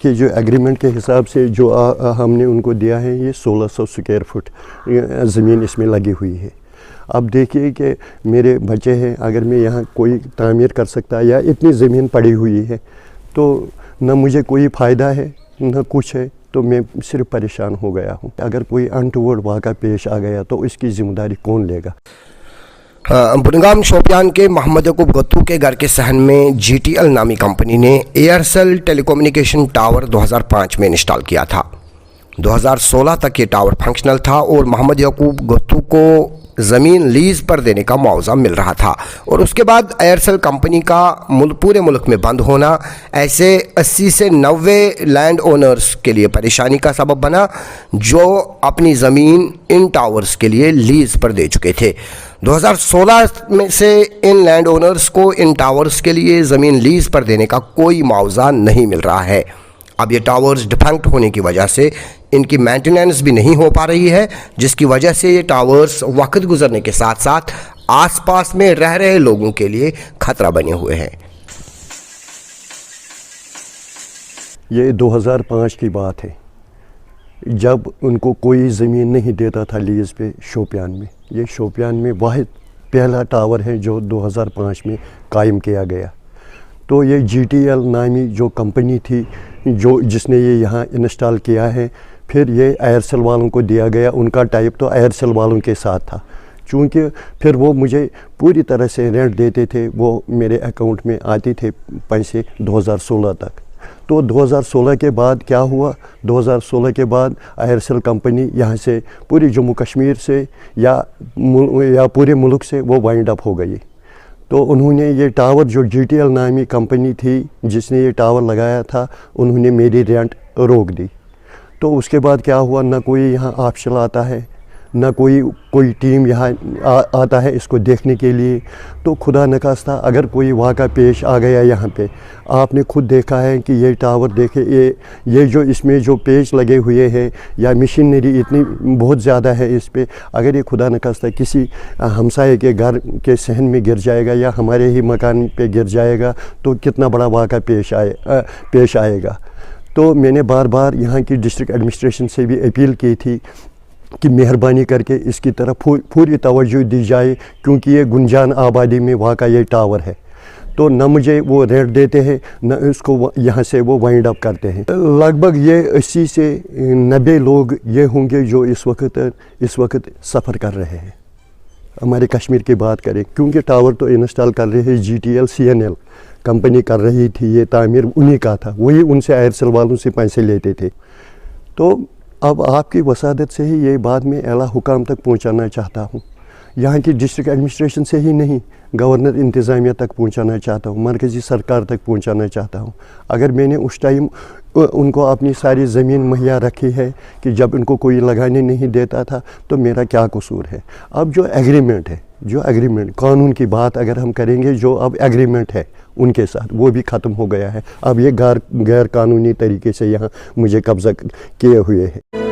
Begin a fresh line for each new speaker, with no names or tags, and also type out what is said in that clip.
کہ جو ایگریمنٹ کے حساب سے جو ہم نے ان کو دیا ہے یہ 1600 اسکوائر فٹ زمین اس میں لگی ہوئی ہے۔ اب دیکھیے کہ میرے بچے ہیں، اگر میں یہاں کوئی تعمیر کر سکتا یا اتنی زمین پڑی ہوئی ہے تو نہ مجھے کوئی فائدہ ہے نہ کچھ ہے، تو میں صرف پریشان ہو گیا ہوں۔ اگر کوئی انٹوورڈ واقعہ پیش آ گیا تو اس کی ذمہ داری کون لے گا؟
بڈگام شوپیان کے محمد یعقوب گتو کے گھر کے صحن میں جی ٹی ایل نامی کمپنی نے ایئرسیل ٹیلی کمیونیکیشن ٹاور 2005 میں انسٹال کیا تھا۔ 2016 تک یہ ٹاور فنکشنل تھا اور محمد یعقوب گتو کو زمین لیز پر دینے کا معاوضہ مل رہا تھا، اور اس کے بعد ایئرسیل کمپنی کا پورے ملک میں بند ہونا ایسے 80 سے 90 لینڈ اونرز کے لیے پریشانی کا سبب بنا جو اپنی زمین ان ٹاورز کے لیے لیز پر دے چکے تھے۔ 2016 میں سے ان لینڈ اونرز کو ان ٹاورز کے لیے زمین لیز پر دینے کا کوئی معاوضہ نہیں مل رہا ہے۔ اب یہ ٹاورز ڈیفیکٹ ہونے کی وجہ سے ان کی مینٹیننس بھی نہیں ہو پا رہی ہے، جس کی وجہ سے یہ ٹاورز وقت گزرنے کے ساتھ ساتھ آس پاس میں رہ رہے لوگوں کے لیے خطرہ بنے ہوئے ہیں۔
یہ 2005 کی بات ہے، جب ان کو کوئی زمین نہیں دیتا تھا لیز پہ شوپیان میں۔ یہ شوپیان میں واحد پہلا ٹاور ہے جو 2005 میں قائم کیا گیا۔ تو یہ جی ٹی ایل نامی جو کمپنی تھی جس نے یہ یہاں انسٹال کیا ہے، پھر یہ ایئرسیل والوں کو دیا گیا۔ ان کا ٹائپ تو ایئرسیل والوں کے ساتھ تھا، چونکہ پھر وہ مجھے پوری طرح سے رینٹ دیتے تھے، وہ میرے اکاؤنٹ میں آتے تھے پیسے 2016 تک۔ تو 2016 کے بعد کیا ہوا؟ 2016 کے بعد ایئرسیل کمپنی یہاں سے پوری جموں کشمیر سے یا پورے ملک سے وہ وائنڈ اپ ہو گئی۔ تو انہوں نے یہ ٹاور جو جی ٹی ایل نامی کمپنی تھی جس نے یہ ٹاور لگایا تھا، انہوں نے میری رینٹ روک دی۔ تو اس کے بعد کیا ہوا؟ نہ کوئی یہاں آفیشل آتا ہے، نہ کوئی ٹیم یہاں آتا ہے اس کو دیکھنے کے لیے۔ تو خدا نخواستہ اگر کوئی واقعہ پیش آ گیا یہاں پہ، آپ نے خود دیکھا ہے کہ یہ ٹاور دیکھے، یہ جو اس میں جو پیچ لگے ہوئے ہیں یا مشینری اتنی بہت زیادہ ہے اس پہ، اگر یہ خدا نخواستہ کسی ہمسائے کے گھر کے صحن میں گر جائے گا یا ہمارے ہی مکان پہ گر جائے گا تو کتنا بڑا واقعہ پیش آئے گا۔ تو میں نے بار بار یہاں کی ڈسٹرکٹ ایڈمنسٹریشن سے بھی اپیل کی تھی کہ مہربانی کر کے اس کی طرف پوری توجہ دی جائے، کیونکہ یہ گنجان آبادی میں واقع یہ ٹاور ہے۔ تو نہ مجھے وہ رینٹ دیتے ہیں نہ اس کو یہاں سے وہ وائنڈ اپ کرتے ہیں۔ لگ بھگ یہ 80 سے 90 لوگ یہ ہوں گے جو اس وقت سفر کر رہے ہیں۔ ہمارے کشمیر کی بات کریں، کیونکہ ٹاور تو انسٹال کر رہے ہیں G T L CNL company کر رہی تھی، یہ تعمیر انہی کا تھا، وہی ان سے ایئرسیل والوں سے پیسے لیتے تھے۔ تو اب آپ کی وسادت سے ہی یہ بات میں اعلیٰ حکام تک پہنچانا چاہتا ہوں، یہاں کی ڈسٹرکٹ ایڈمنسٹریشن سے ہی نہیں، گورنر انتظامیہ تک پہنچانا چاہتا ہوں، مرکزی سرکار تک پہنچانا چاہتا ہوں۔ اگر میں نے اس ٹائم ان کو اپنی ساری زمین مہیا رکھی ہے کہ جب ان کو کوئی لگانے نہیں دیتا تھا تو میرا کیا قصور ہے؟ اب جو ایگریمنٹ ہے، قانون کی بات اگر ہم کریں گے، جو اب ایگریمنٹ ہے ان کے ساتھ وہ بھی ختم ہو گیا ہے۔ اب یہ غیر قانونی طریقے سے یہاں مجھے قبضہ کیے ہوئے ہے۔